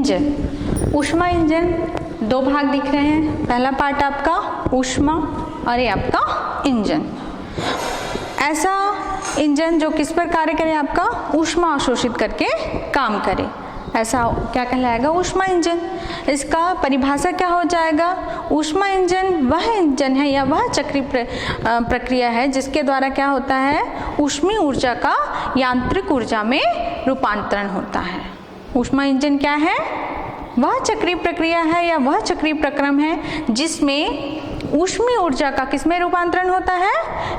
Engine. ऊष्मा engine दो भाग दिख रहे हैं, पहला पार्ट आपका ऊष्मा और ये आपका इंजन। ऐसा इंजन जो किस पर कार्य करे, आपका ऊष्मा अवशोषित करके काम करे, ऐसा क्या कहलाएगा, ऊष्मा इंजन। इसका परिभाषा क्या हो जाएगा, ऊष्मा इंजन वह इंजन है या वह चक्रीय प्रक्रिया है जिसके द्वारा क्या होता है, ऊष्मीय ऊर्जा का यांत्रिक ऊर्जा में रूपांतरण होता है। ऊष्मा इंजन क्या है, वह चक्रीय प्रक्रिया है या वह चक्रीय प्रक्रम है जिसमें ऊष्मीय ऊर्जा का किसमें रूपांतरण होता है,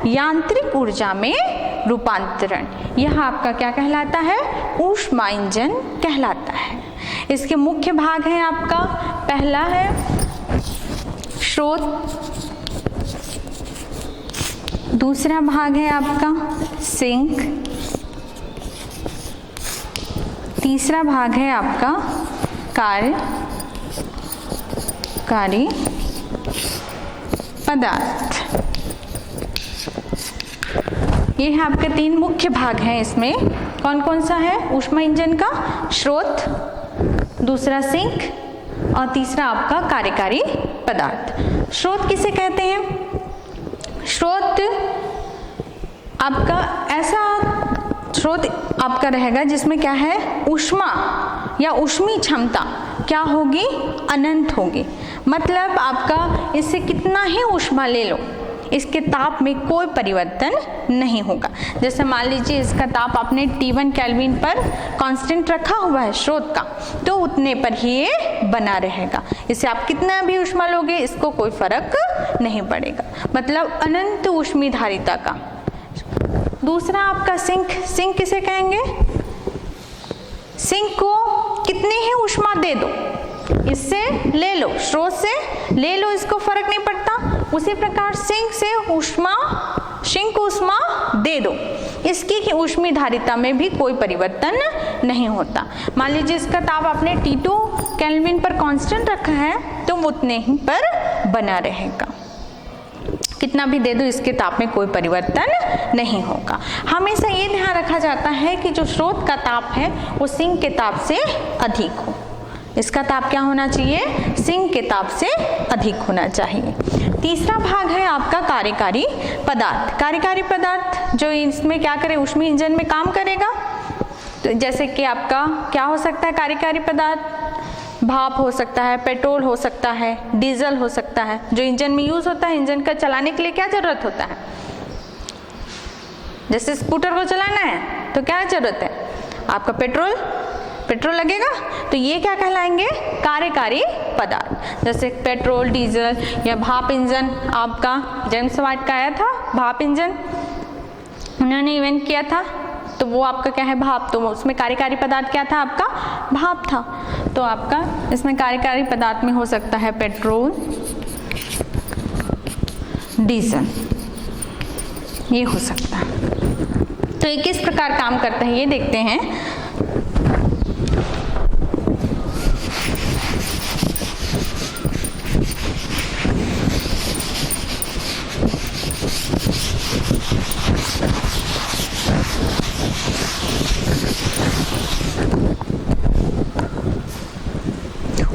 यांत्रिक ऊर्जा में रूपांतरण। यह आपका क्या कहलाता है, ऊष्मा इंजन कहलाता है। इसके मुख्य भाग हैं आपका, पहला है स्रोत, दूसरा भाग है आपका सिंक, तीसरा भाग है आपका कार्यकारी पदार्थ। ये है आपके तीन मुख्य भाग हैं। इसमें कौन कौन सा है, ऊष्मा इंजन का स्रोत, दूसरा सिंक और तीसरा आपका कार्यकारी पदार्थ। स्रोत किसे कहते हैं, स्रोत आपका ऐसा स्रोत आपका रहेगा जिसमें क्या है, ऊष्मा या ऊष्मीय क्षमता क्या होगी, अनंत होगी। मतलब आपका इससे कितना ही ऊष्मा ले लो, इसके ताप में कोई परिवर्तन नहीं होगा। जैसे मान लीजिए इसका ताप आपने T1 केल्विन पर कांस्टेंट रखा हुआ है स्रोत का, तो उतने पर ही ये बना रहेगा। इससे आप कितना भी ऊष्मा लोगे इसको कोई फर्क नहीं पड़ेगा, मतलब अनंत ऊष्मीय धारिता का। दूसरा आपका सिंक, सिंक किसे कहेंगे, सिंक को कितनी ही ऊष्मा दे दो, इससे ले लो, स्रोत से ले लो, इसको फर्क नहीं पड़ता। उसी प्रकार सिंक से सिंक ऊष्मा दे दो, इसकी की ऊष्मीय धारिता में भी कोई परिवर्तन नहीं होता। मान लीजिए इसका ताप आपने T2 केल्विन पर कांस्टेंट रखा है तो उतने ही पर बना रहेगा, कितना भी दे दो इसके ताप में कोई परिवर्तन नहीं होगा। हमेशा ये ध्यान रखा जाता है कि जो स्रोत का ताप है वो सिंक के ताप से अधिक हो। इसका ताप क्या होना चाहिए, सिंक के ताप से अधिक होना चाहिए। तीसरा भाग है आपका कार्यकारी पदार्थ। कार्यकारी पदार्थ जो इसमें क्या करे, ऊष्मीय इंजन में काम करेगा। तो जैसे कि आपका क्या हो सकता है कार्यकारी पदार्थ, भाप हो सकता है, पेट्रोल हो सकता है, डीजल हो सकता है। जो इंजन में यूज होता है, इंजन का चलाने के लिए क्या जरूरत होता है, जैसे स्कूटर को चलाना है तो क्या जरूरत है, आपका पेट्रोल लगेगा। तो ये क्या कहलाएंगे, कार्यकारी पदार्थ। जैसे पेट्रोल, डीजल या भाप इंजन, आपका जेम्स वाट का आया था भाप इंजन, उन्होंने इन्वेंट किया था, तो वो आपका क्या है, भाप। तो उसमें कार्यकारी पदार्थ क्या था, आपका भाप था। तो आपका इसमें कार्यकारी पदार्थ में हो सकता है पेट्रोल, डीजल, ये हो सकता है। तो ये किस प्रकार काम करता है ये देखते हैं।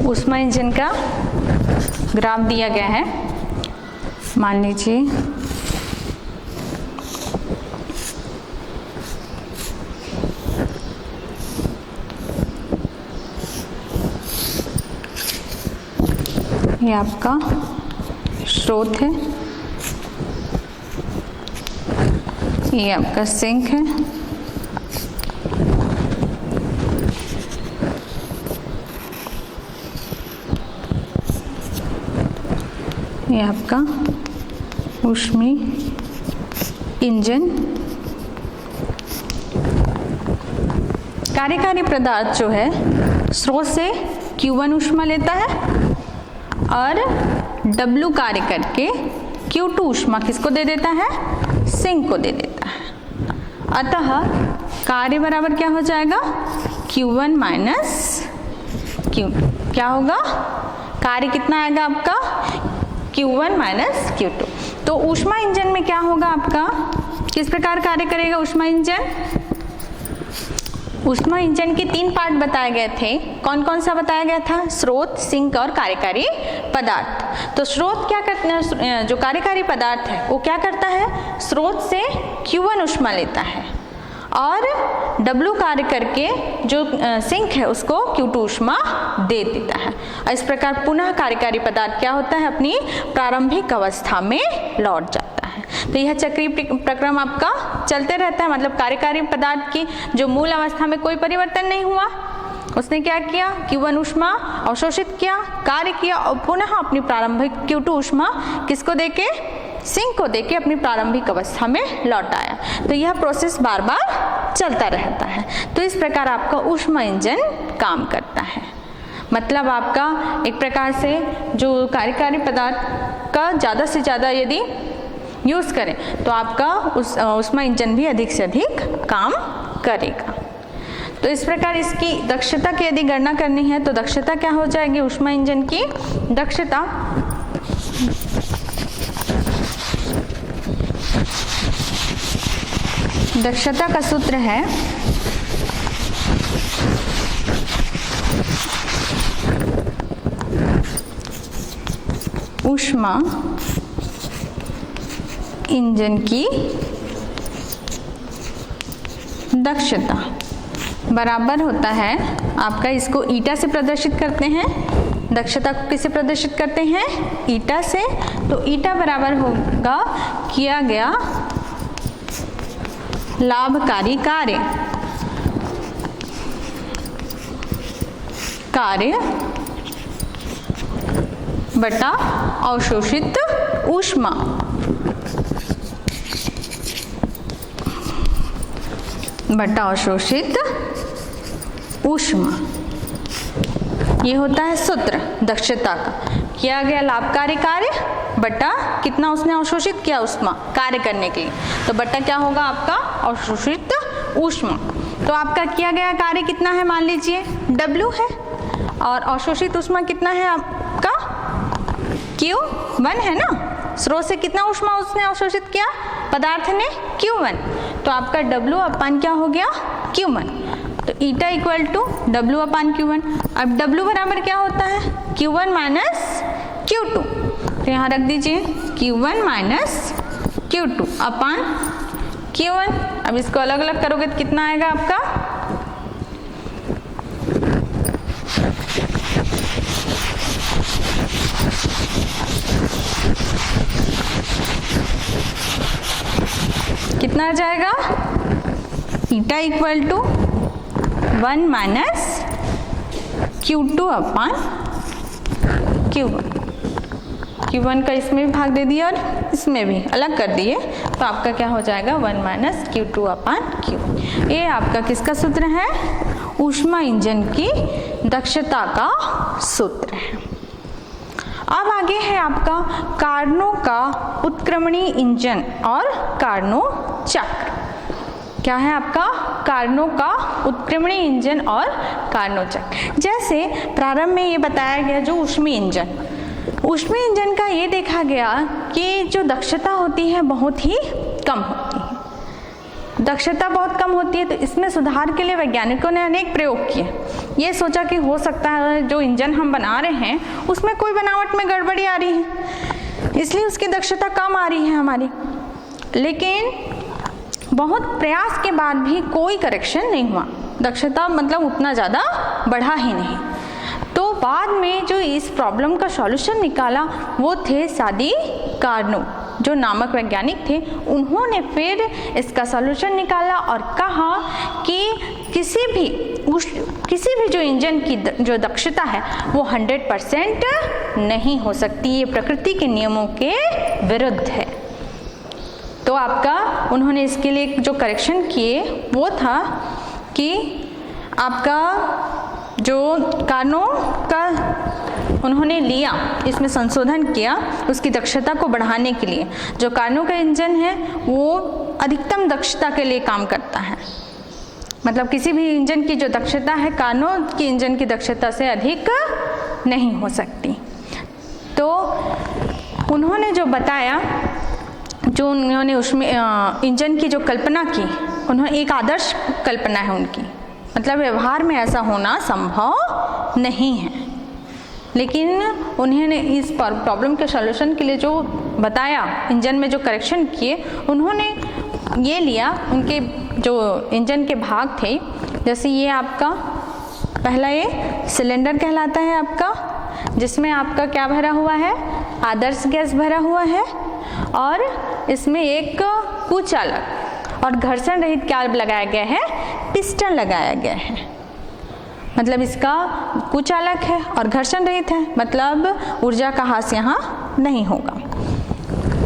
ऊष्मा इंजन का ग्राफ दिया गया है, मान लीजिए ये आपका स्रोत है, ये आपका सिंक है, ये आपका ऊष्मीय इंजन। कार्यकारी पदार्थ जो है स्रोत से Q1 ऊष्मा लेता है और W कार्य करके Q2 ऊष्मा किसको दे देता है, सिंक को दे देता है। अतः कार्य बराबर क्या हो जाएगा, Q1 माइनस Q2। क्या होगा, कार्य कितना आएगा आपका, Q1 माइनस Q2। तो ऊष्मा इंजन में क्या होगा आपका, किस प्रकार कार्य करेगा ऊष्मा इंजन, ऊष्मा इंजन के 3 पार्ट बताए गए थे। कौन कौन सा बताया गया था? स्रोत, सिंक और कार्यकारी पदार्थ। तो स्रोत क्या करते हैं? जो कार्यकारी पदार्थ है वो क्या करता है? स्रोत से Q1 ऊष्मा लेता है और W कार्य करके जो सिंक है उसको Q2 ऊष्मा दे देता है। और इस प्रकार पुनः कार्यकारी पदार्थ क्या होता है? अपनी प्रारंभिक अवस्था में लौट जाता है। तो यह चक्रीय प्रक्रम आपका चलते रहता है, मतलब कार्यकारी पदार्थ की जो मूल अवस्था में कोई परिवर्तन नहीं हुआ, उसने क्या किया? Q1 ऊष्मा अवशोषित किया, कार्य किया और पुनः अपनी प्रारंभिक Q2 ऊष्मा किसको देके? सिंक को देके अपनी प्रारंभिक अवस्था में लौट आया। तो यह प्रोसेस बार बार चलता रहता है। तो इस प्रकार आपका ऊष्मा इंजन काम करता है। मतलब आपका एक प्रकार से जो कार्यकारी पदार्थ का ज़्यादा से ज़्यादा यदि यूज़ करें तो आपका ऊष्मा इंजन भी अधिक से अधिक काम करेगा। तो इस प्रकार इसकी दक्षता की यदि गणना करनी है तो दक्षता क्या हो जाएगी? ऊष्मा इंजन की दक्षता का सूत्र है ऊष्मा इंजन की दक्षता बराबर होता है आपका, इसको ईटा से प्रदर्शित करते हैं। दक्षता को किससे प्रदर्शित करते हैं? ईटा से। तो ईटा बराबर होगा किया गया लाभकारी कार्य बटा अवशोषित ऊष्मा। बटा अवशोषित ऊष्मा, ये होता है सूत्र दक्षता का। किया गया लाभकारी कार्य बटा कितना उसने अवशोषित किया ऊष्मा कार्य करने के लिए, तो बटा क्या होगा आपका? अवशोषित ऊष्मा। तो आपका किया गया कार्य कितना है? मान लीजिए W है और अवशोषित ऊष्मा कितना है आपका? Q1 है ना। स्रोत से कितना ऊष्मा उसने अवशोषित किया पदार्थ ने? Q1। तो आपका W अपान क्या हो गया? Q1। तो eta equal to W upon Q1। अब W बराबर क्या होता है? Q1 minus Q2। तो यहाँ रख दीजिए Q1 minus Q2 upon Q1। अब इसको अलग अलग करोगे तो कितना आएगा आपका? कितना आ जाएगा? Eta equal to 1 minus Q2 upon Q1। Q1 का इसमें भी भाग दे दिया और इसमें भी अलग कर दिए, तो आपका क्या हो जाएगा? 1 माइनस Q2 अपान Q1। ये आपका किसका सूत्र है? ऊष्मा इंजन की दक्षता का सूत्र है। अब आगे है आपका कार्नो का उत्क्रमणी इंजन और कार्नो चक्र। क्या है आपका? कार्नो का उत्क्रमणी इंजन और कार्नो चक्र। जैसे प्रारंभ में ये बताया गया जो ऊष्मी इंजन का ये देखा गया कि जो दक्षता होती है बहुत ही कम होती है। दक्षता बहुत कम होती है, तो इसमें सुधार के लिए वैज्ञानिकों ने अनेक प्रयोग किए। ये सोचा कि हो सकता है जो इंजन हम बना रहे हैं उसमें कोई बनावट में गड़बड़ी आ रही है, इसलिए उसकी दक्षता कम आ रही है हमारी। लेकिन बहुत प्रयास के बाद भी कोई करेक्शन नहीं हुआ, दक्षता मतलब उतना ज़्यादा बढ़ा ही नहीं। तो बाद में जो इस प्रॉब्लम का सॉल्यूशन निकाला वो थे सादी कार्नो, जो नामक वैज्ञानिक थे। उन्होंने फिर इसका सॉल्यूशन निकाला और कहा कि किसी भी जो इंजन की जो दक्षता है वो 100% नहीं हो सकती, ये प्रकृति के नियमों के विरुद्ध है। तो आपका उन्होंने इसके लिए जो करेक्शन किए वो था कि आपका जो कार्नो का उन्होंने लिया, इसमें संशोधन किया उसकी दक्षता को बढ़ाने के लिए। जो कार्नो का इंजन है वो अधिकतम दक्षता के लिए काम करता है, मतलब किसी भी इंजन की जो दक्षता है कार्नो की इंजन की दक्षता से अधिक नहीं हो सकती। तो उन्होंने जो बताया, जो उन्होंने उसमें इंजन की जो कल्पना की, उन्होंने एक आदर्श कल्पना है उनकी, मतलब व्यवहार में ऐसा होना संभव नहीं है। लेकिन उन्होंने इस प्रॉब्लम के सॉल्यूशन के लिए जो बताया, इंजन में जो करेक्शन किए, उन्होंने ये लिया, उनके जो इंजन के भाग थे, जैसे ये आपका पहला ये सिलेंडर कहलाता है आपका, जिसमें आपका क्या भरा हुआ है, आदर्श गैस भरा हुआ है, और इसमें एक कुचालक और घर्षण रहित क्या लगाया गया है, पिस्टन लगाया गया है। मतलब इसका कुचालक है और घर्षण रहित है, मतलब ऊर्जा का ह्रास यहाँ नहीं होगा।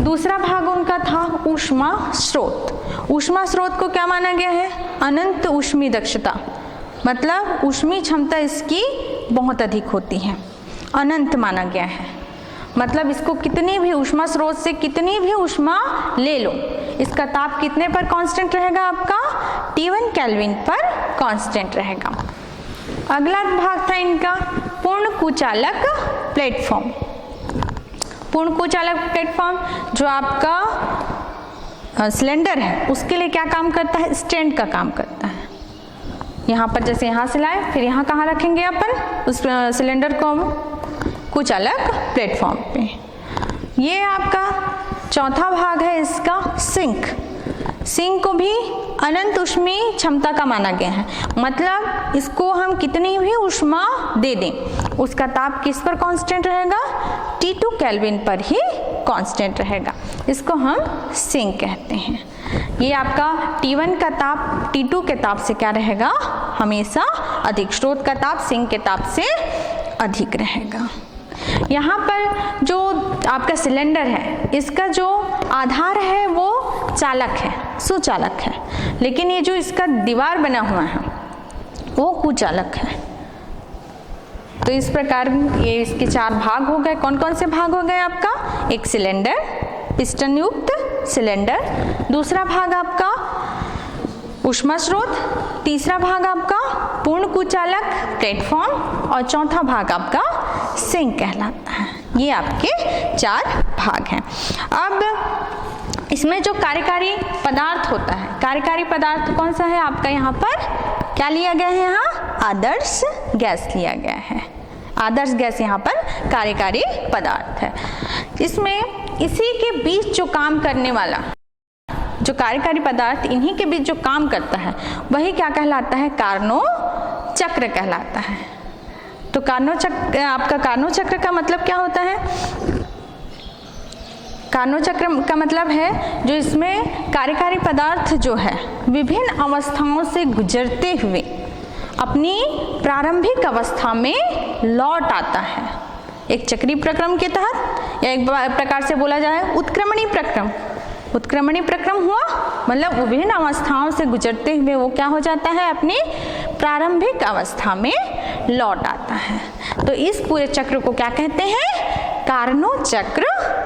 दूसरा भाग उनका था ऊष्मा स्रोत। ऊष्मा स्रोत को क्या माना गया है, अनंत ऊष्मी दक्षता, मतलब ऊष्मी क्षमता इसकी बहुत अधिक होती है, अनंत माना गया है। मतलब इसको कितनी भी ऊष्मा स्रोत से कितनी भी ऊष्मा ले लो, इसका ताप कितने पर कांस्टेंट रहेगा, आपका T1 केल्विन पर कांस्टेंट रहेगा। अगला भाग था इनका पूर्ण कुचालक प्लेटफॉर्म। पूर्ण कुचालक प्लेटफॉर्म जो आपका सिलेंडर है उसके लिए क्या काम करता है, स्टैंड का काम करता है। यहाँ पर जैसे यहाँ से लाए, फिर यहाँ कहाँ रखेंगे अपन उस सिलेंडर को, कुचालक प्लेटफॉर्म पे। ये आपका चौथा भाग है इसका सिंक। सिंक को भी अनंत ऊष्मी क्षमता का माना गया है, मतलब इसको हम कितनी भी ऊष्मा दे दें, उसका ताप किस पर कांस्टेंट रहेगा, T2 केल्विन पर ही कांस्टेंट रहेगा। इसको हम सिंक कहते हैं। ये आपका T1 का ताप T2 के ताप से क्या रहेगा, हमेशा अधिक। स्रोत का ताप सिंक के ताप से अधिक रहेगा। यहाँ पर जो आपका सिलेंडर है, इसका जो आधार है वो चालक है, सुचालक है, लेकिन ये जो इसका दीवार बना हुआ है वो कुचालक है। तो इस प्रकार ये इसके चार भाग हो गए। कौन कौन से भाग हो गए आपका, एक सिलेंडर, पिस्टन युक्त सिलेंडर, दूसरा भाग आपका ऊष्मा स्रोत, तीसरा भाग आपका पूर्ण कुचालक प्लेटफॉर्म, और चौथा भाग आपका सिंक कहलाता है। ये आपके चार भाग हैं। अब इसमें जो कार्यकारी पदार्थ होता है, कार्यकारी पदार्थ कौन सा है आपका, यहाँ पर क्या लिया गया है, यहाँ आदर्श गैस लिया गया है। आदर्श गैस यहाँ पर कार्यकारी पदार्थ है। इसमें इसी के बीच जो काम करने वाला जो कार्यकारी पदार्थ, इन्हीं के बीच जो काम करता है वही क्या कहलाता है, कार्नोट चक्र कहलाता है। तो कार्नोट चक्र, आपका कार्नोट चक्र का मतलब क्या होता है, कार्नोट चक्र का मतलब है जो इसमें कार्यकारी पदार्थ जो है विभिन्न अवस्थाओं से गुजरते हुए अपनी प्रारंभिक अवस्था में लौट आता है। एक चक्रीय प्रक्रम के तहत, या एक प्रकार से बोला जाए उत्क्रमणीय प्रक्रम। उत्क्रमणीय प्रक्रम हुआ मतलब विभिन्न अवस्थाओं से गुजरते हुए वो क्या हो जाता है, अपनी प्रारंभिक अवस्था में लौट आता है। तो इस पूरे चक्र को क्या कहते हैं, कार्नोट चक्र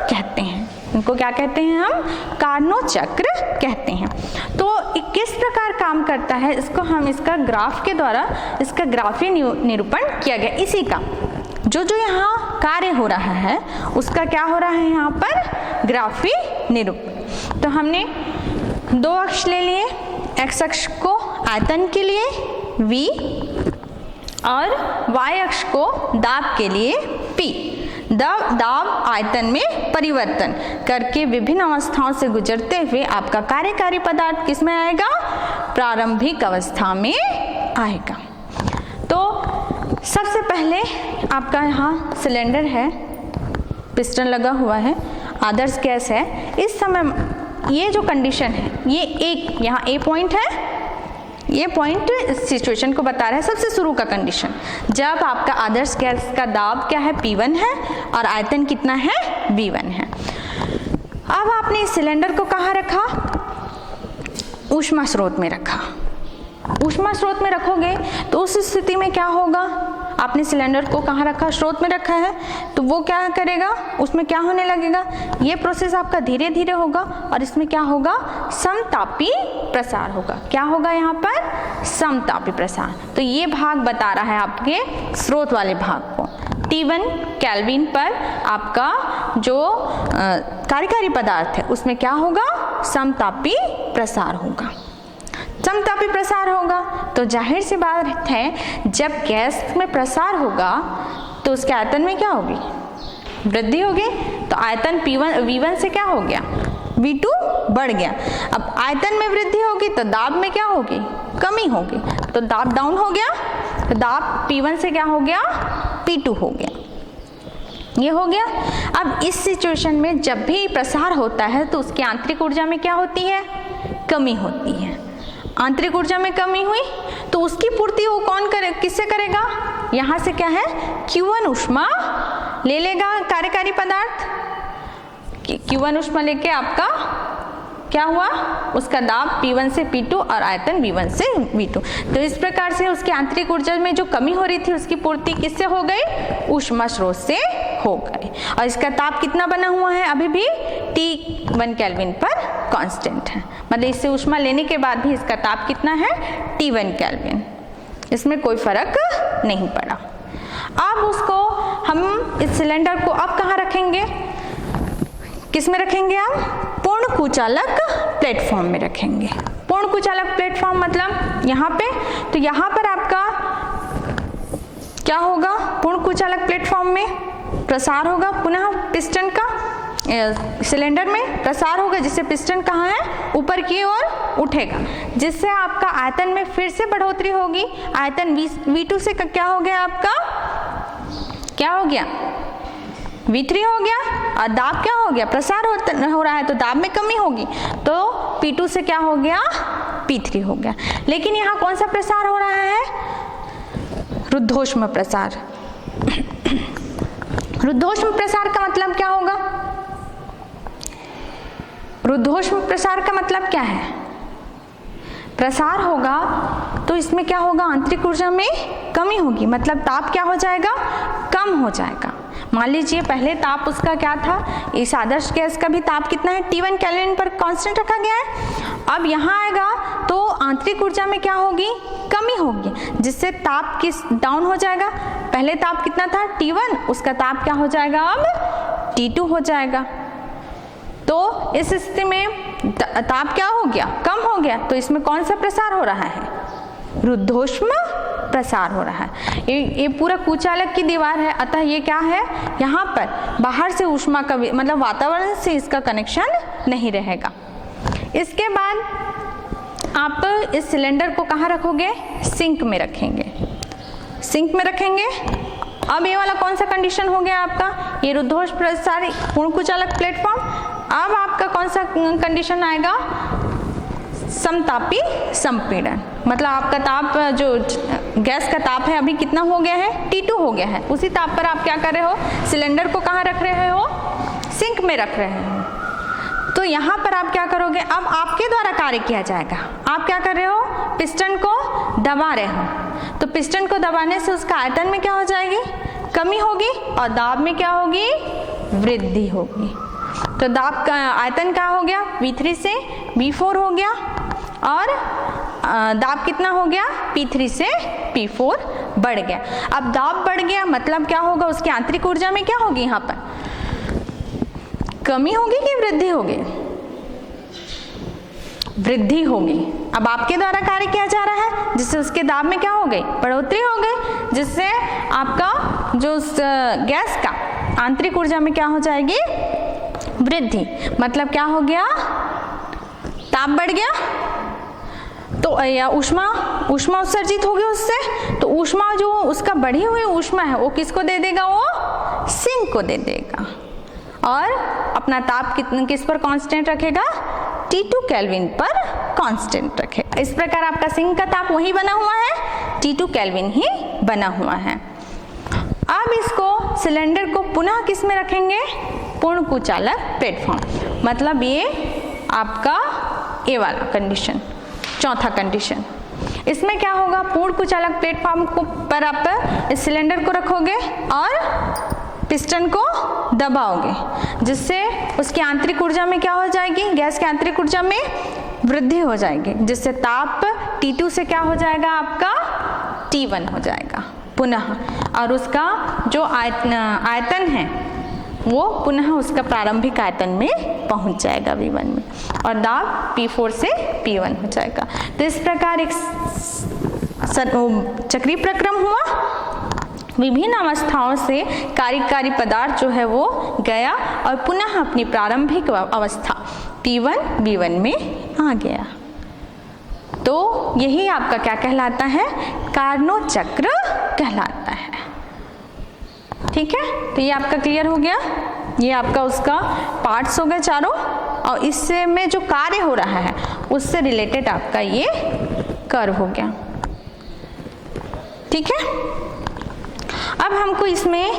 कहते हैं। इनको क्या कहते हैं हम, कार्नोट चक्र कहते हैं। तो किस प्रकार काम करता है, इसको हम इसका ग्राफ के द्वारा इसका ग्राफीय निरूपण किया गया। इसी का जो जो यहाँ कार्य हो रहा है उसका क्या हो रहा है यहाँ पर, ग्राफीय निरूपण। तो हमने दो अक्ष ले लिए, एक्स अक्ष को आयतन के लिए v और y अक्ष को दाब के लिए p। दाब आयतन में परिवर्तन करके विभिन्न अवस्थाओं से गुजरते हुए आपका कार्यकारी पदार्थ किस में आएगा, प्रारंभिक अवस्था में आएगा। तो सबसे पहले आपका यहाँ सिलेंडर है, पिस्टन लगा हुआ है, आदर्श गैस है। इस समय ये जो कंडीशन है, ये एक यहाँ ए पॉइंट है, ये पॉइंट इस सिचुएशन को बता रहा है। सबसे शुरू का कंडीशन, जब आपका आदर्श गैस का दाब क्या है, P1 है, और आयतन कितना है, V1 है। अब आपने इस सिलेंडर को कहाँ रखा, ऊष्मा स्रोत में रखा। ऊष्मा स्रोत में रखोगे तो उस स्थिति में क्या होगा, आपने सिलेंडर को कहाँ रखा, स्रोत में रखा है, तो वो क्या करेगा, उसमें क्या होने लगेगा, ये प्रोसेस आपका धीरे धीरे होगा और इसमें क्या होगा, समतापी प्रसार होगा। क्या होगा यहाँ पर, समतापी प्रसार। तो ये भाग बता रहा है आपके स्रोत वाले भाग को। T1 केल्विन पर आपका जो कार्यकारी पदार्थ है उसमें क्या होगा, समतापी प्रसार होगा। समतापी प्रसार होगा। तो जाहिर सी बात है जब गैस में प्रसार होगा तो उसके आयतन में क्या होगी, वृद्धि होगी। तो आयतन V1 से क्या हो गया, V2 बढ़ गया। अब आयतन में वृद्धि होगी तो दाब में क्या होगी, कमी होगी। तो दाब डाउन हो गया, तो दाब P1 से क्या हो गया, P2 हो गया। ये हो गया। अब इस सिचुएशन में जब भी प्रसार होता है तो उसकी आंतरिक ऊर्जा में क्या होती है, कमी होती है। आंतरिक ऊर्जा में कमी हुई तो उसकी पूर्ति वो कौन करे, किससे करेगा, यहाँ से क्या है, Q1 ऊष्मा ले लेगा कार्यकारी पदार्थ। Q1 ऊष्मा लेके आपका क्या हुआ, उसका दाब P1 से P2 और आयतन V1 से V2। तो इस प्रकार से उसकी आंतरिक ऊर्जा में जो कमी हो रही थी उसकी पूर्ति किससे हो गई, ऊष्मा स्रोत से हो गई। और इसका ताप कितना बना हुआ है, अभी भी T1 केल्विन पर कांस्टेंट है। मतलब इससे ऊष्मा लेने के बाद भी इसका ताप कितना है, T1 केल्विन। इसमें कोई फर्क नहीं पड़ा। अब उसको हम इस सिलेंडर को अब कहाँ रखेंगे, किस में रखेंगे, हम पूर्ण कुचालक प्लेटफॉर्म में रखेंगे। पूर्ण कुचालक प्लेटफॉर्म मतलब यहाँ पे, तो यहाँ पर आपका क्या होगा, पूर्ण कुचालक प्लेटफॉर्म में प्रसार होगा पुनः पिस्टन का, सिलेंडर में प्रसार होगा जिससे पिस्टन कहाँ है, ऊपर की ओर उठेगा, जिससे आपका आयतन में फिर से बढ़ोतरी होगी। आयतन V2 से क्या हो गया, आपका क्या हो गया, V3 हो गया। और दाब क्या हो गया, प्रसार हो रहा है तो दाब में कमी होगी, तो P2 से क्या हो गया, P3 हो गया। लेकिन यहाँ कौन सा प्रसार हो रहा है, रुद्धोष्म प्रसार। रुद्धोष्म प्रसार का मतलब क्या होगा, रुद्धोष्म प्रसार का मतलब क्या है, प्रसार होगा तो इसमें क्या होगा, आंतरिक ऊर्जा में कमी होगी, मतलब ताप क्या हो जाएगा, कम हो जाएगा। मान लीजिए पहले ताप उसका क्या था, इस आदर्श गैस का भी ताप कितना है, T1 केल्विन पर कांस्टेंट रखा गया है। अब यहाँ आएगा तो आंतरिक ऊर्जा में क्या होगी, कमी होगी, जिससे ताप किस डाउन हो जाएगा। पहले ताप कितना था, T1, उसका ताप क्या हो जाएगा, अब T2 हो जाएगा। तो इस स्थिति में ताप क्या हो गया, कम हो गया। तो इसमें कौन सा प्रसार हो रहा है, रुद्धोष्म प्रसार हो रहा है। ये पूरा कुचालक की दीवार है, अतः ये क्या है, यहाँ पर बाहर से ऊष्मा का मतलब वातावरण से इसका कनेक्शन नहीं रहेगा। इसके बाद आप इस सिलेंडर को कहाँ रखोगे, सिंक में रखेंगे, सिंक में रखेंगे। अब ये वाला कौन सा कंडीशन हो गया आपका, ये रुद्धोष्म प्रसार पूर्ण कुचालक प्लेटफॉर्म। अब आपका कौन सा कंडीशन आएगा, समतापी संपीड़न। मतलब आपका ताप जो गैस का ताप है अभी कितना हो गया है, T2 हो गया है। उसी ताप पर आप क्या कर रहे हो, सिलेंडर को कहाँ रख रहे हो, सिंक में रख रहे हो। तो यहाँ पर आप क्या करोगे, अब आपके द्वारा कार्य किया जाएगा। आप क्या कर रहे हो, पिस्टन को दबा रहे हो, तो पिस्टन को दबाने से उसका आयतन में क्या हो जाएगी, कमी होगी, और दाब में क्या होगी, वृद्धि होगी। तो दाब का आयतन क्या हो गया, V3 से V4 हो गया, और दाब कितना हो गया, P3 से P4 बढ़ गया। अब दाब बढ़ गया मतलब क्या होगा, उसकी आंतरिक ऊर्जा में क्या होगी, यहाँ पर कमी होगी कि वृद्धि होगी, वृद्धि होगी। अब आपके द्वारा कार्य किया जा रहा है जिससे उसके दाब में क्या हो गई, बढ़ोतरी हो गई, जिससे आपका जो गैस का आंतरिक ऊर्जा में क्या हो जाएगी, वृद्धि। मतलब क्या हो गया, ताप बढ़ गया तो या ऊष्मा उत्सर्जित होगी उससे, तो ऊष्मा जो उसका बढ़ी हुई ऊष्मा है वो किसको दे देगा, वो सिंक को दे देगा, और अपना ताप किस पर कांस्टेंट रखेगा, T2 केल्विन पर कांस्टेंट रखेगा। इस प्रकार आपका सिंक का ताप वही बना हुआ है, T2 केल्विन ही बना हुआ है। अब इसको सिलेंडर को पुनः किस में रखेंगे, पूर्ण कुचालक प्लेटफॉर्म। मतलब ये आपका ए वाला कंडीशन, चौथा कंडीशन। इसमें क्या होगा, पूर्ण कुचालक प्लेटफॉर्म को पर आप इस सिलेंडर को रखोगे और पिस्टन को दबाओगे, जिससे उसकी आंतरिक ऊर्जा में क्या हो जाएगी, गैस की आंतरिक ऊर्जा में वृद्धि हो जाएगी, जिससे ताप T2 से क्या हो जाएगा, आपका T1 हो जाएगा पुनः, और उसका जो आयतन है वो पुनः उसका प्रारंभिक आयतन में पहुंच जाएगा V1 में, और दाब P4 से P1 हो जाएगा। तो इस प्रकार एक चक्रीय प्रक्रम हुआ, विभिन्न अवस्थाओं से कार्यकारी पदार्थ जो है वो गया और पुनः अपनी प्रारंभिक अवस्था P1 V1 में आ गया। तो यही आपका क्या कहलाता है, कार्नोट चक्र कहलाता है। ठीक है, तो ये आपका क्लियर हो गया। ये आपका उसका पार्ट्स हो गए चारों, और इससे में जो कार्य हो रहा है उससे रिलेटेड आपका ये कर्व हो गया। ठीक है, अब हमको इसमें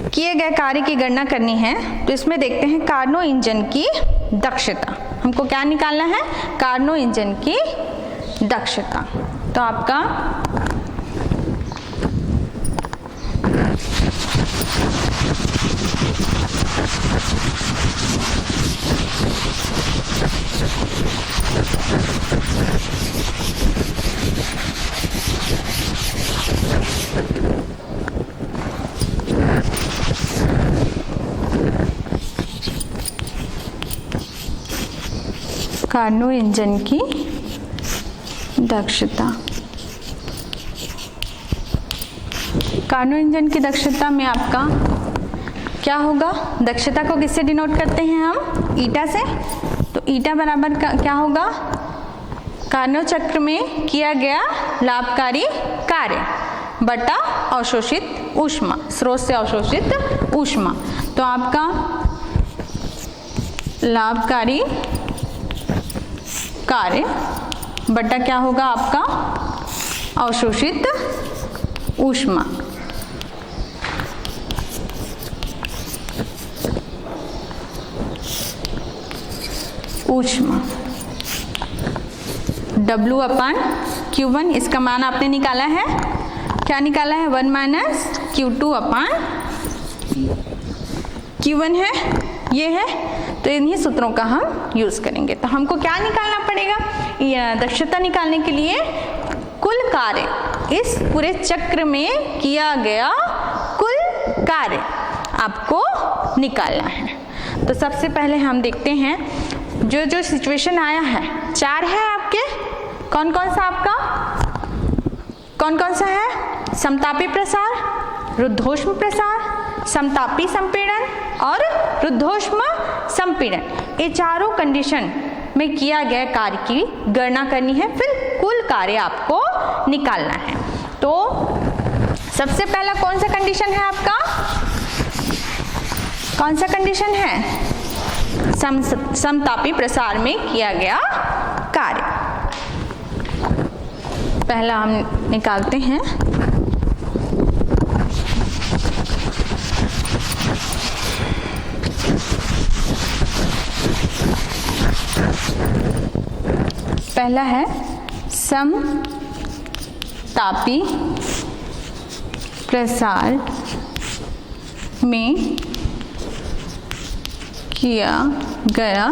किए गए कार्य की गणना करनी है। तो इसमें देखते हैं कार्नो इंजन की दक्षता। हमको क्या निकालना है, कार्नो इंजन की दक्षता। तो आपका कार्नो इंजन की दक्षता, कार्नो इंजन की दक्षता में आपका क्या होगा, दक्षता को किससे डिनोट करते हैं हम, ईटा से। तो ईटा बराबर क्या होगा, कार्नो चक्र में किया गया लाभकारी कार्य बटा अवशोषित ऊष्मा, स्रोत से अवशोषित ऊष्मा। तो आपका लाभकारी कार्य बटा क्या होगा आपका, अवशोषित ऊष्मा। ऊष्मा W/Q1, इसका मान आपने निकाला है, क्या निकाला है, 1 - Q2/Q1 है, ये है। तो इन्हीं सूत्रों का हम यूज करेंगे। तो हमको क्या निकालना पड़ेगा, दक्षता निकालने के लिए कुल कार्य, इस पूरे चक्र में किया गया कुल कार्य आपको निकालना है। तो सबसे पहले हम देखते हैं जो जो सिचुएशन आया है, 4 है आपके, कौन कौन सा आपका, कौन कौन सा है, समतापी प्रसार, रुद्धोष्म प्रसार, समतापी संपीड़न और रुद्धोष्म संपीड़न। ये चारों कंडीशन में किया गया कार्य की गणना करनी है, फिर कुल कार्य आपको निकालना है। तो सबसे पहला कौन सा कंडीशन है आपका, कौन सा कंडीशन है, समतापी प्रसार में किया गया कार्य। पहला हम निकालते हैं, पहला है समतापी प्रसार में किया गया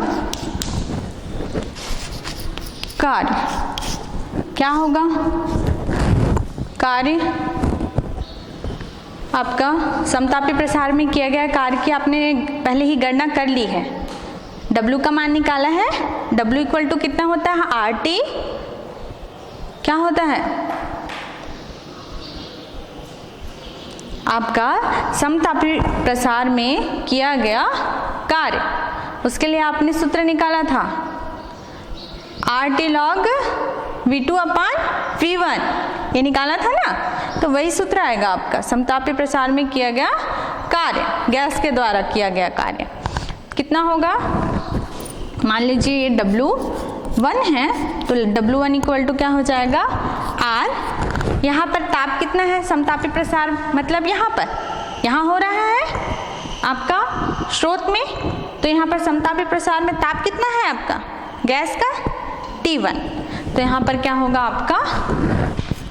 कार्य। क्या होगा कार्य आपका, समतापी प्रसार में किया गया कार्य की आपने पहले ही गणना कर ली है, W का मान निकाला है। W = कितना होता है, RT, क्या होता है आपका समतापी प्रसार में किया गया कार्य, उसके लिए आपने सूत्र निकाला था RT log V2/V1, ये निकाला था ना। तो वही सूत्र आएगा आपका, समतापी प्रसार में किया गया कार्य, गैस के द्वारा किया गया कार्य कितना होगा, मान लीजिए ये W1 है, तो W1 = क्या हो जाएगा, R। यहाँ पर ताप कितना है, समतापी प्रसार मतलब यहाँ पर, यहाँ हो रहा है आपका स्रोत में, तो यहाँ पर समतापी प्रसार में ताप कितना है आपका गैस का, T1। तो यहाँ पर क्या होगा आपका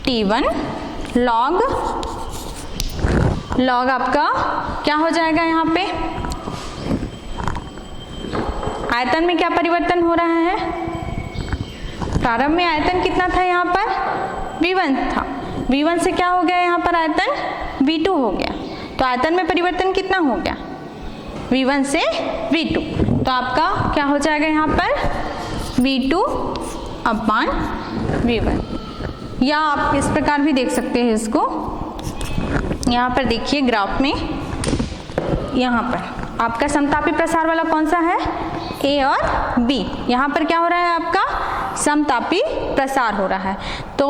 T1 log आपका क्या हो जाएगा, यहाँ पे आयतन में क्या परिवर्तन हो रहा है, प्रारंभ में आयतन कितना था यहाँ पर V1 था, V1 से क्या हो गया यहाँ पर आयतन V2 हो गया। तो आयतन में परिवर्तन कितना हो गया, V1 से V2। तो आपका क्या हो जाएगा यहाँ पर V2 अपॉन V1, या आप इस प्रकार भी देख सकते हैं इसको। यहाँ पर देखिए ग्राफ में, यहाँ पर आपका समतापी प्रसार वाला कौन सा है, A और B। यहाँ पर क्या हो रहा है, आपका समतापी प्रसार हो रहा है। तो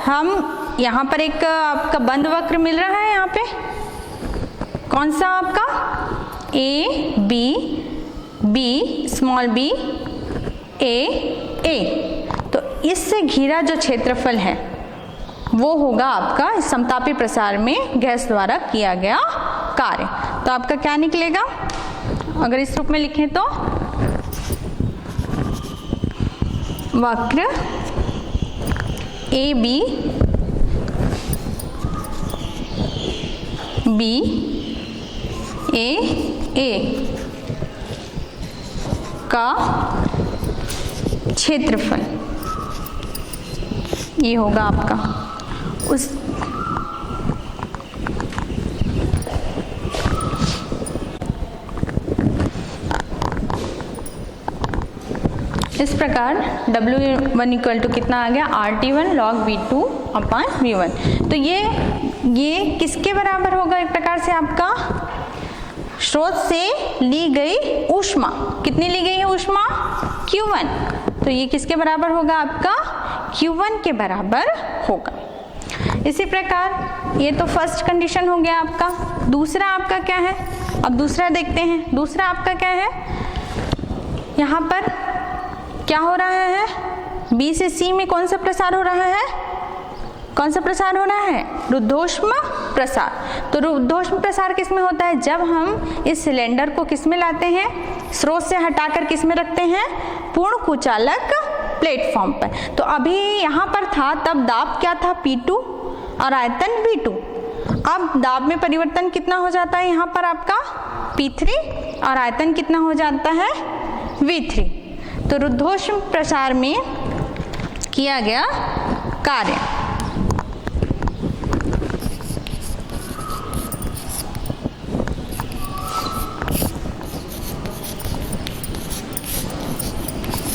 हम यहाँ पर एक आपका बंद वक्र मिल रहा है, यहाँ पे कौन सा आपका A B B small b A A। तो इससे घिरा जो क्षेत्रफल है वो होगा आपका इस समतापी प्रसार में गैस द्वारा किया गया कार्य। तो आपका क्या निकलेगा, अगर इस रूप में लिखें तो वक्र AB B A A का क्षेत्रफल ये होगा आपका उस इस प्रकार W1 इक्वल टू कितना आ गया, RT1 log V2 upon V1। तो ये किसके बराबर होगा, एक प्रकार से आपका स्रोत से ली गई ऊष्मा, कितनी ली गई है ऊष्मा, Q1। तो ये किसके बराबर होगा, आपका Q1 के बराबर होगा। इसी प्रकार ये तो फर्स्ट कंडीशन हो गया आपका। दूसरा आपका क्या है, अब दूसरा देखते हैं। दूसरा आपका क्या है, यहाँ पर क्या हो रहा है, B से C में कौन सा प्रसार हो रहा है, कौन सा प्रसार हो रहा है, रुद्धोष्म प्रसार। तो रुद्धोष्म प्रसार किस में होता है, जब हम इस सिलेंडर को किस में लाते हैं, स्रोत से हटाकर किस में रखते हैं, पूर्ण कुचालक प्लेटफॉर्म पर। तो अभी यहाँ पर था, तब दाब क्या था P2 और आयतन V2। अब दाब में परिवर्तन कितना हो जाता है यहाँ पर आपका P3 और आयतन कितना हो जाता है V3। तो रुद्धोष्म प्रसार में किया गया कार्य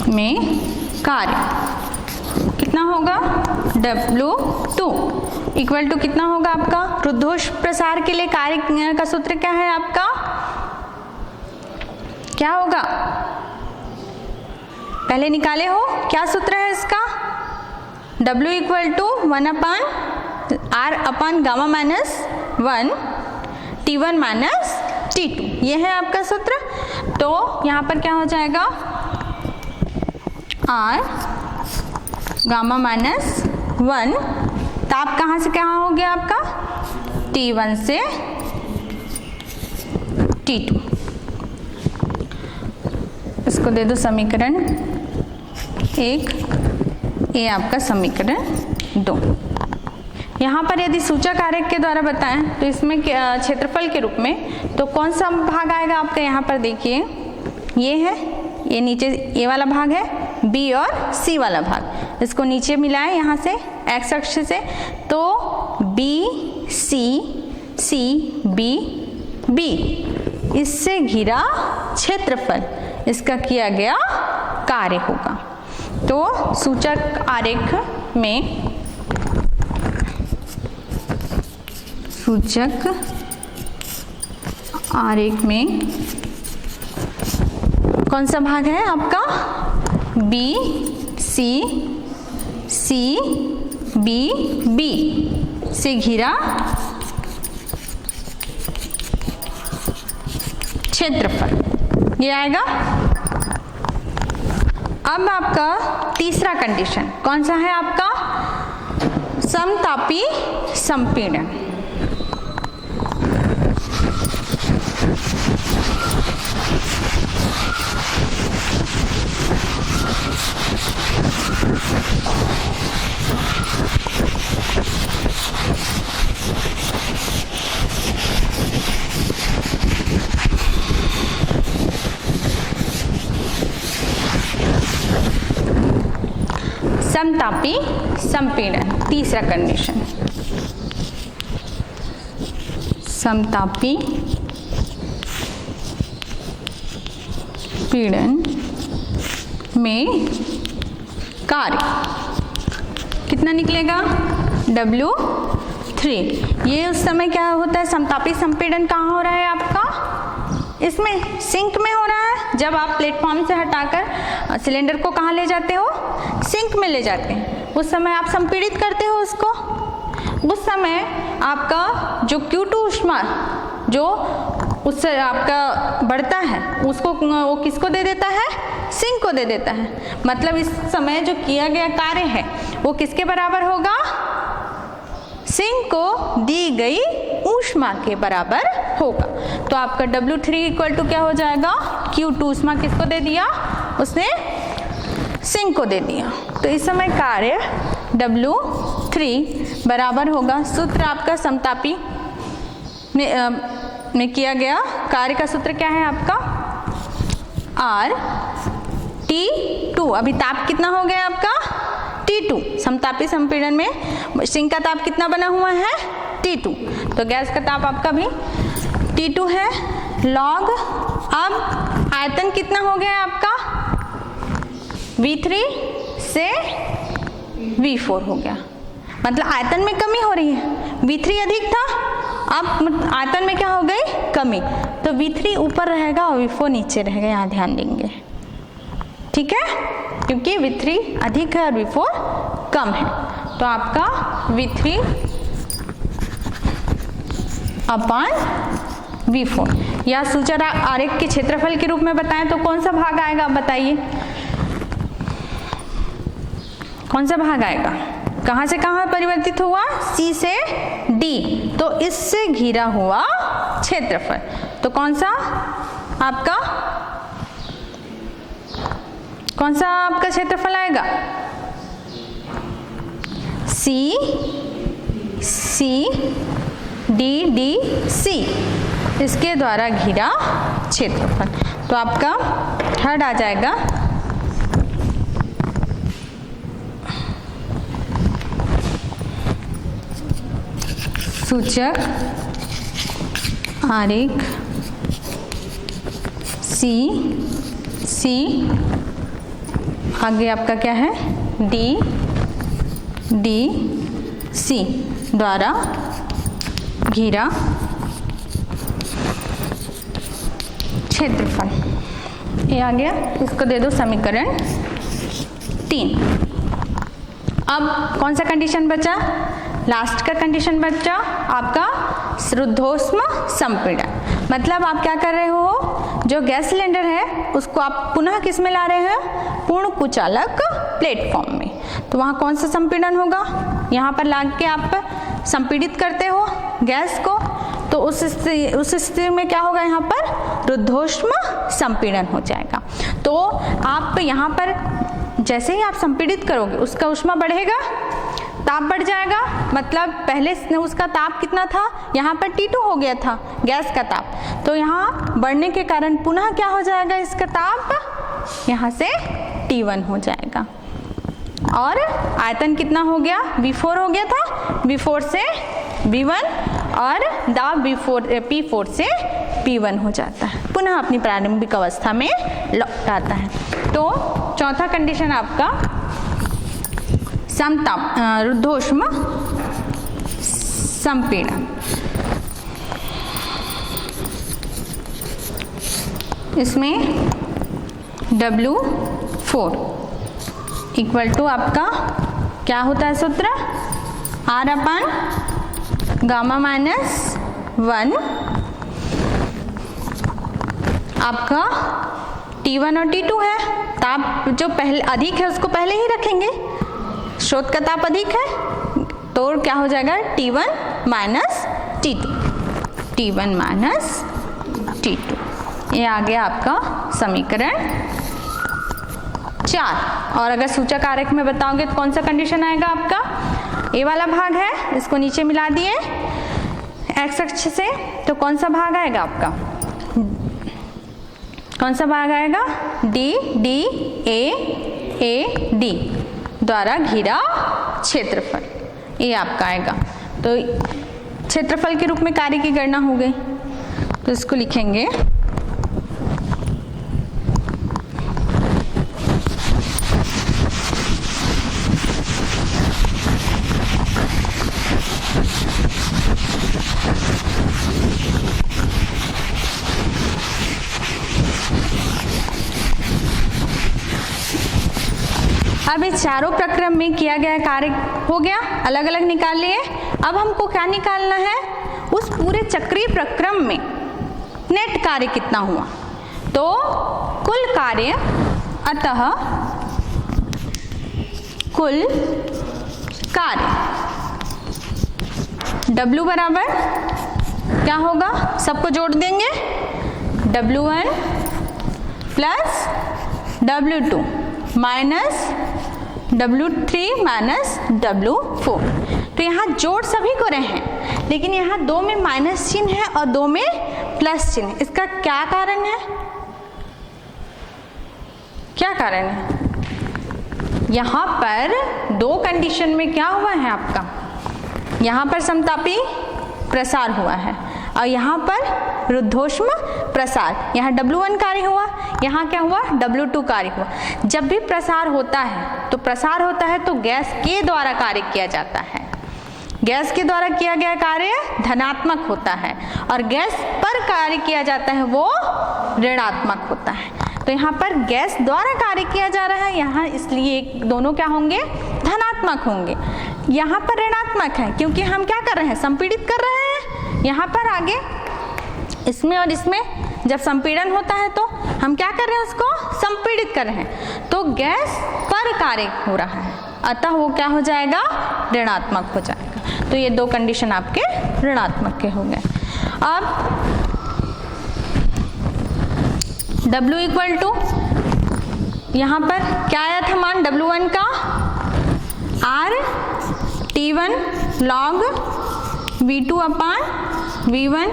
में कार्य कितना होगा, W2 इक्वल टू कितना होगा आपका, रुद्धोष्म प्रसार के लिए कार्य का सूत्र क्या है आपका, क्या होगा, पहले निकाले हो, क्या सूत्र है इसका, W equal to 1 upon R upon gamma minus 1 T1 minus T2, ये है आपका सूत्र। तो यहाँ पर क्या हो जाएगा, R गामा माइनस 1, ताप कहाँ से कहाँ हो गया आपका, T1 से T2। इसको दे दो समीकरण 1, ये आपका समीकरण 2। यहाँ पर यदि सूचक आरेख के द्वारा बताएं तो इसमें क्षेत्रफल के रूप में तो कौन सा भाग आएगा आपका, यहाँ पर देखिए ये है, ये नीचे ये वाला भाग है, B और C वाला भाग, इसको नीचे मिलाएं यहाँ से x अक्ष से, तो B C C B B इससे घिरा क्षेत्रफल इसका किया गया कार्य होगा। तो सूचक आरेख में कौन सा भाग है आपका, B C C B B से घिरा क्षेत्रफल ये आएगा। अब आपका तीसरा कंडीशन कौन सा है आपका, समतापी संपीड़न। समतापी संपीड़न तीसरा कंडीशन, समतापी पीड़न में कार्य कितना निकलेगा? W3। ये उस समय क्या होता है, समतापी संपीड़न कहाँ हो रहा है आपका? इसमें सिंक में हो रहा है। जब आप प्लेटफॉर्म से हटाकर सिलेंडर को कहाँ ले जाते हो? सिंक में ले जाते हैं। उस समय आप संपीड़ित करते हो उसको। उस समय आपका जो Q2 ऊष्मा जो उससे आपका बढ़ता है उसको वो किसको दे देता है? सिंक को दे देता है। मतलब इस समय जो किया गया कार्य है वो किसके बराबर होगा? सिंक को दी गई ऊष्मा के बराबर होगा। तो आपका W3 इक्वल टू क्या हो जाएगा? Q2 ऊष्मा किसको दे दिया? उसने सिंक को दे दिया। तो इस समय कार्य W3 बराबर होगा, सूत्र आपका समतापी में किया गया कार्य का सूत्र क्या है आपका? RT2। अभी ताप कितना हो गया आपका? T2। समतापी संपीड़न में सिंक का ताप कितना बना हुआ है? T2। तो गैस का ताप आपका भी T2 है। लॉग अब आयतन कितना हो गया आपका? V3 से V4 हो गया। मतलब आयतन में कमी हो रही है। V3 अधिक था, अब आयतन में क्या हो गई? कमी। तो V3 ऊपर रहेगा और V4 नीचे रहेगा, यहाँ ध्यान देंगे। ठीक है, क्योंकि V3 अधिक है और V4 कम है। तो आपका V3 अपॉन V4 या सूचर आरेख के क्षेत्रफल के रूप में बताएं तो कौन सा भाग आएगा? आप बताइए कौन सा भाग आएगा? कहाँ से कहाँ परिवर्तित हुआ? C से D। तो इससे घिरा हुआ क्षेत्रफल। तो कौन सा आपका क्षेत्रफल आएगा? C D D C, इसके द्वारा घिरा क्षेत्रफल। तो आपका थर्ड आ जाएगा सूचक आरेख C आगे आपका क्या है? D C द्वारा घिरा क्षेत्रफल। ये आ गया, इसको दे दो समीकरण 3। अब कौन सा कंडीशन बचा? लास्ट का कंडीशन बचा आपका रुद्धोष्म संपीड़न। मतलब आप क्या कर रहे हो? जो गैस सिलेंडर है उसको आप पुनः किस में ला रहे हैं? पूर्ण कुचालक प्लेटफॉर्म में। तो वहाँ कौन सा संपीड़न होगा? यहाँ पर ला के आप संपीड़ित करते हो गैस को, तो उस स्थिति में क्या होगा? यहाँ पर रुद्धोष्म संपीड़न हो जाएगा। तो आप यहाँ पर जैसे ही आप संपीड़ित करोगे उसका ऊष्मा बढ़ेगा, ताप बढ़ जाएगा। मतलब पहले उसका ताप कितना था? यहाँ पर T2 हो गया था गैस का ताप, तो यहाँ बढ़ने के कारण पुनः क्या हो जाएगा? इसका ताप यहाँ से T1 हो जाएगा। और आयतन कितना हो गया? V4 हो गया था, V4 से V1 और दाब P4 से P1 हो जाता है, पुनः अपनी प्रारंभिक अवस्था में लौट आता है। तो चौथा कंडीशन आपका समताप रुद्धोष्म संपीड़न। इसमें W4 इक्वल टू आपका क्या होता है सूत्र? R अपन गामा माइनस 1 आपका T1 और T2 है। ताप जो पहले अधिक है उसको पहले ही रखेंगे, स्रोत का ताप अधिक है तो क्या हो जाएगा? T1 minus T2, T1 minus T2। ये आ गया आपका समीकरण 4। और अगर सूचक आरेख में बताओगे तो कौन सा कंडीशन आएगा आपका? ये वाला भाग है, इसको नीचे मिला दिए एक्स अक्ष से, तो कौन सा भाग आएगा आपका? कौन सा भाग आएगा? D D A D द्वारा घिरा क्षेत्रफल, ये आपका आएगा। तो क्षेत्रफल के रूप में कार्य की गणना हो गई, तो इसको लिखेंगे अब इस चारों प्रक्रम में किया गया कार्य हो गया, अलग अलग निकाल लिए। अब हमको क्या निकालना है, उस पूरे चक्रीय प्रक्रम में नेट कार्य कितना हुआ। तो कुल कार्य, अतः कुल कार्य W बराबर क्या होगा, सबको जोड़ देंगे, W1 plus W2 minus W3 minus W4। तो यहाँ जोड़ सभी को रहे हैं, लेकिन यहाँ 2 में माइनस चिन्ह है और 2 में प्लस चिन्ह है। इसका क्या कारण है, क्या कारण है? यहाँ पर 2 कंडीशन में क्या हुआ है आपका, यहाँ पर समतापी प्रसार हुआ है और यहाँ पर रुद्धोष्म प्रसार। यहाँ W1 कार्य हुआ, यहाँ क्या हुआ, W2 कार्य हुआ। जब भी प्रसार होता है तो प्रसार होता है तो गैस के द्वारा कार्य किया जाता है। गैस के द्वारा किया गया कार्य धनात्मक होता है और गैस पर कार्य किया जाता है वो ऋणात्मक होता है। तो यहाँ पर गैस द्वारा कार्य किया जा रहा है यहाँ, इसलिए दोनों क्या होंगे, धनात्मक होंगे। यहाँ पर ऋणात्मक है क्योंकि हम क्या कर रहे हैं, संपीड़ित कर रहे हैं। यहाँ पर आगे इसमें और इसमें जब संपीड़न होता है तो हम क्या कर रहे हैं, उसको संपीड़ित कर रहे हैं, तो गैस पर कार्य हो रहा है, अतः वो क्या हो जाएगा, ऋणात्मक हो जाएगा। तो ये 2 कंडीशन आपके ऋणात्मक के हो गए। अब W इक्वल टू, यहाँ पर क्या आया था मान W1 का, R T1 log V2 upon V1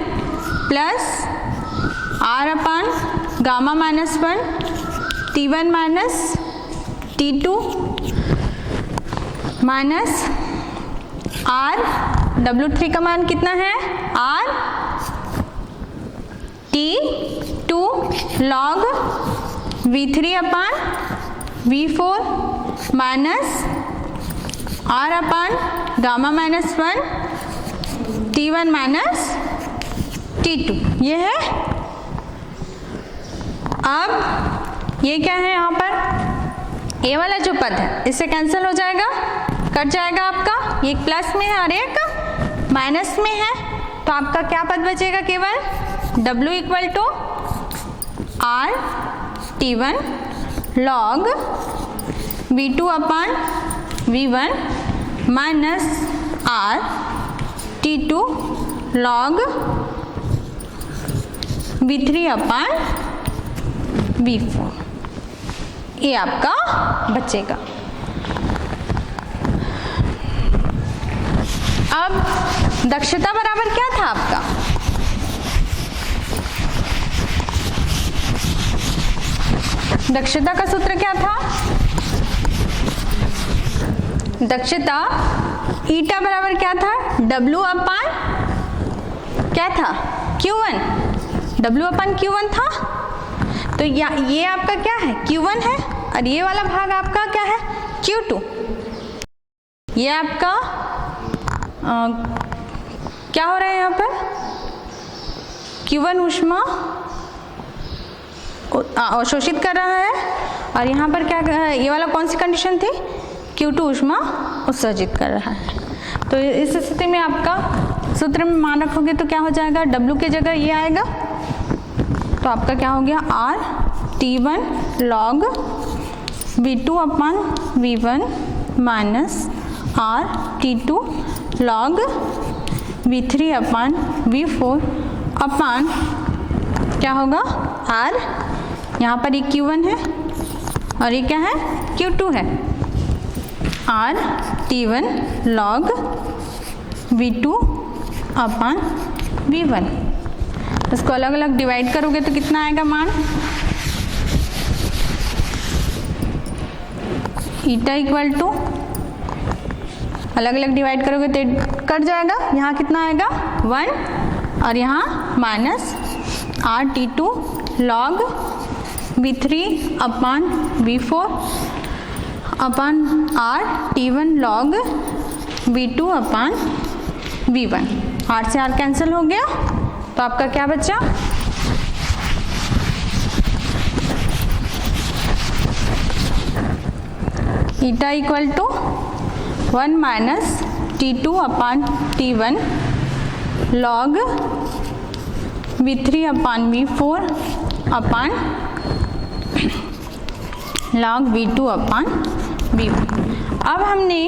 plus R upon gamma minus 1 T1 minus T2 minus R W3 का मान कितना है, R T2 log V3 upon V4 minus R upon gamma minus 1 T1 minus T2, ये है। अब ये क्या है, यहाँ पर ये वाला जो पद है इससे कैंसिल हो जाएगा, कट जाएगा आपका, ये प्लस में है और एक माइनस में है, तो आपका क्या पद बचेगा, केवल W equal to R T1 log V2 upon V1 minus R T2 log V3 upon V4, ये आपका बचेगा। अब दक्षता बराबर क्या था आपका, दक्षता का सूत्र क्या था, दक्षता ईटा बराबर क्या था, W अपान क्या था, Q1, W अपान Q1 था। तो ये आपका क्या है, Q1 है और ये वाला भाग आपका क्या है, Q2। ये आपका क्या हो रहा है यहाँ पर, Q1 ऊष्मा अवशोषित कर रहा है और यहाँ पर क्या, ये वाला कौन सी कंडीशन थी, Q2 ऊष्मा उत्सर्जित कर रहा है। तो इस स्थिति में आपका सूत्र में मान रखोगे तो क्या हो जाएगा, W के जगह ये आएगा, तो आपका क्या हो गया, R T1 log V2 upon V1 minus R T2 log V3 upon V4 अपान क्या होगा, R, यहाँ पर ये Q1 है और ये क्या है, Q2 है, R T1 log V2 upon V1। इसको अलग अलग डिवाइड करोगे तो कितना आएगा मान, ईटा इक्वल टू अलग अलग डिवाइड करोगे तो कट जाएगा। यहाँ कितना आएगा 1 और यहाँ minus RT2 log V3 upon V4 upon RT1 log V2 upon V1। R से R कैंसिल हो गया तो आपका क्या बचा, eta equal to 1 minus T2 upon T1 log V3 upon V4 upon log V2 upon V1। अब हमने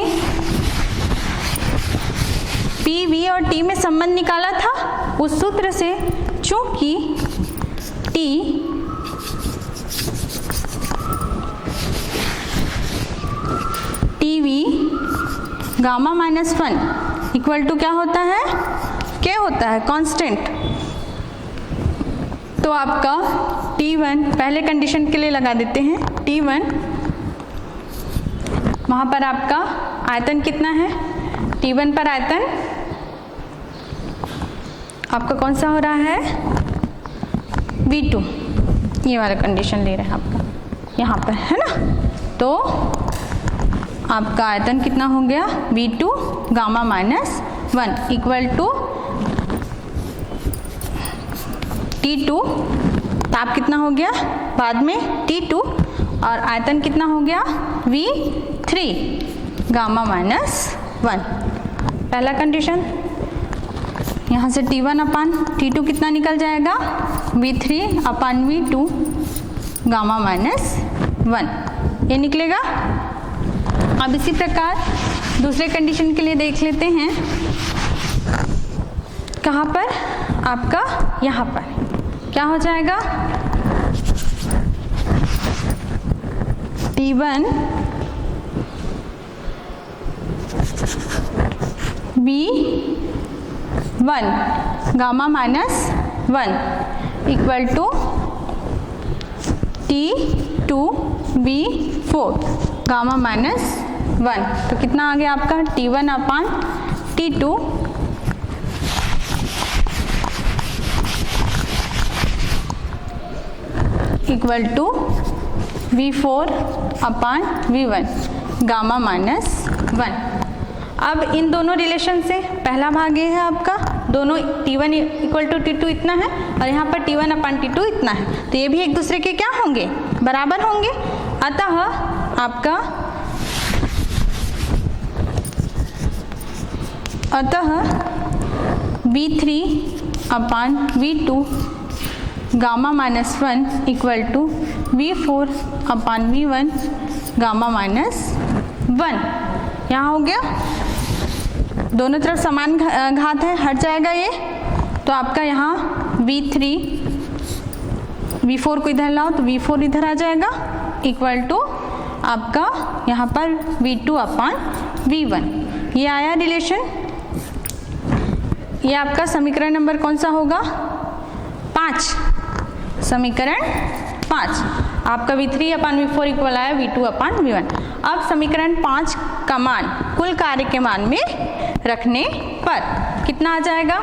P, V और T में संबंध निकाला था उस सूत्र से, चूंकि T TV gamma minus 1 equal to क्या होता है, K होता है कांस्टेंट। तो आपका T1 पहले कंडीशन के लिए लगा देते हैं, T1 वहाँ पर आपका आयतन कितना है, T1 पर आयतन आपका कौन सा हो रहा है, V2, ये वाला कंडीशन ले रहे हैं आपका यहाँ पर, है ना। तो आपका आयतन कितना हो गया, V2 gamma minus 1 equal to T2 ताप कितना हो गया बाद में T2 और आयतन कितना हो गया V3 गामा माइनस 1। पहला कंडीशन, यहाँ से T1 अपान T2 कितना निकल जाएगा, V3 upon V2 gamma minus 1, ये निकलेगा। अब इसी प्रकार दूसरे कंडीशन के लिए देख लेते हैं, कहाँ पर आपका, यहाँ पर क्या हो जाएगा, T1 V1 gamma minus 1 equal to T2 V4 gamma minus 1। तो कितना आ गया आपका T1 upon T2 equal to V4 upon V1 gamma minus 1। अब इन दोनों रिलेशन से पहला भाग ये है आपका, दोनों T1 इक्वल टू T2 इतना है और यहाँ पर T1 अपान T2 इतना है, तो ये भी एक दूसरे के क्या होंगे, बराबर होंगे। अतः आपका V3 upon V2 gamma minus 1 equal to V4 upon V1 gamma minus 1। यहाँ हो गया, दोनों तरफ समान घात है, हट जाएगा ये, तो आपका यहाँ V3 V4 को इधर लाओ तो V4 इधर आ जाएगा इक्वल टू आपका यहाँ पर V2 अपान V1। ये आया रिलेशन। ये आपका समीकरण नंबर कौन सा होगा, 5, समीकरण 5। आपका V3 अपान V4 इक्वल आया V2 अपान V1। अब समीकरण 5 का मान कुल कार्य के मान में रखने पर कितना आ जाएगा,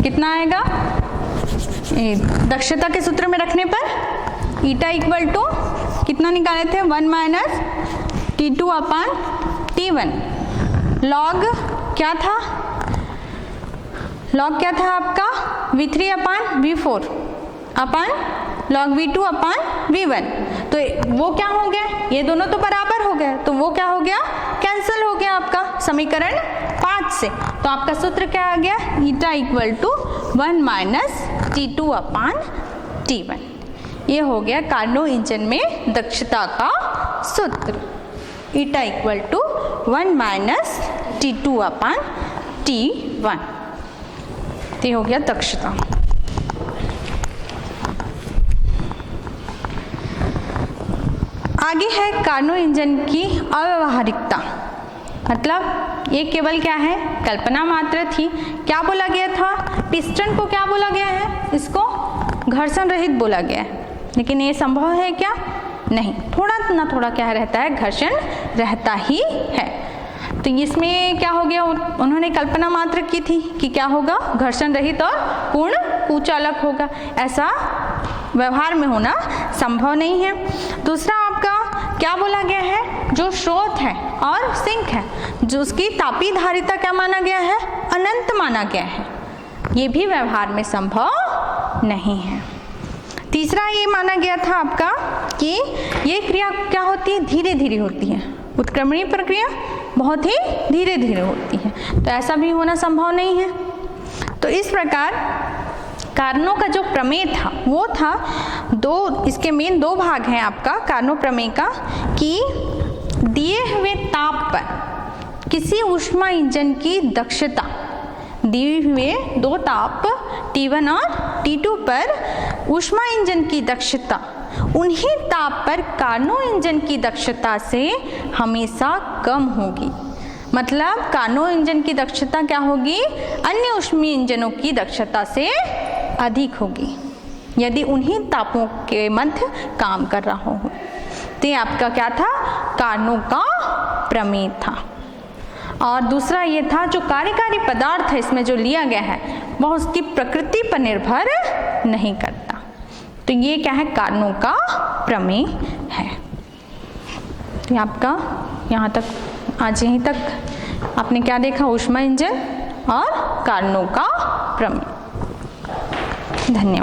कितना आएगा, दक्षता के सूत्र में रखने पर ईटा इक्वल टू कितना निकाले थे, 1 minus T2 upon T1 log क्या था, लॉग क्या था आपका V3 अपान V4 अपान लॉग V2 अपान V1। तो वो क्या हो गया, ये दोनों तो बराबर हो गए, तो वो क्या हो गया, कैंसिल हो गया आपका समीकरण 5 से। तो आपका सूत्र क्या आ गया, eta equal to 1 minus T2 upon T1। ये हो गया कार्नो इंजन में दक्षता का सूत्र, eta equal to 1 minus T2 upon T1। ये हो गया दक्षता। आगे है कार्नो इंजन की अव्यावहारिकता, मतलब ये केवल क्या है, कल्पना मात्र थी। क्या बोला गया था, पिस्टन को क्या बोला गया है, इसको घर्षण रहित बोला गया है, लेकिन ये संभव है क्या? नहीं, थोड़ा ना थोड़ा क्या रहता है, घर्षण रहता ही है। तो इसमें क्या हो गया, उन्होंने कल्पना मात्र की थी कि क्या होगा, घर्षण रहित और पूर्ण कुचालक होगा। ऐसा व्यवहार में होना संभव नहीं है। दूसरा आपका क्या बोला गया है, जो स्रोत है और सिंक है, जो उसकी तापीय धारिता क्या माना गया है, अनंत माना गया है। ये भी व्यवहार में संभव नहीं है। तीसरा ये माना गया था आपका कि ये क्रिया क्या होती है, धीरे धीरे होती है। उत्क्रमणीय प्रक्रिया बहुत ही धीरे धीरे होती है, तो ऐसा भी होना संभव नहीं है। तो इस प्रकार कारणों का जो प्रमेय था वो था दो, इसके मेन दो भाग हैं आपका कार्नो प्रमेय का, कि दिए हुए ताप पर किसी ऊष्मा इंजन की दक्षता, दिए हुए दो ताप T1 और T2 पर ऊष्मा इंजन की दक्षता उन्हीं ताप पर कार्नो इंजन की दक्षता से हमेशा कम होगी। मतलब कार्नो इंजन की दक्षता क्या होगी, अन्य ऊष्मीय इंजनों की दक्षता से अधिक होगी यदि उन्हीं तापों के मध्य काम कर रहा हो। तो ये आपका क्या था, कार्नो का प्रमेय था। और दूसरा ये था जो कार्यकारी पदार्थ है इसमें जो लिया गया है वह उसकी प्रकृति पर निर्भर नहीं करता। तो ये क्या है, कार्नो का प्रमेय है। तो आपका यहाँ तक, आज यहीं तक आपने क्या देखा, ऊष्मा इंजन और कार्नो का प्रमेय। धन्यवाद।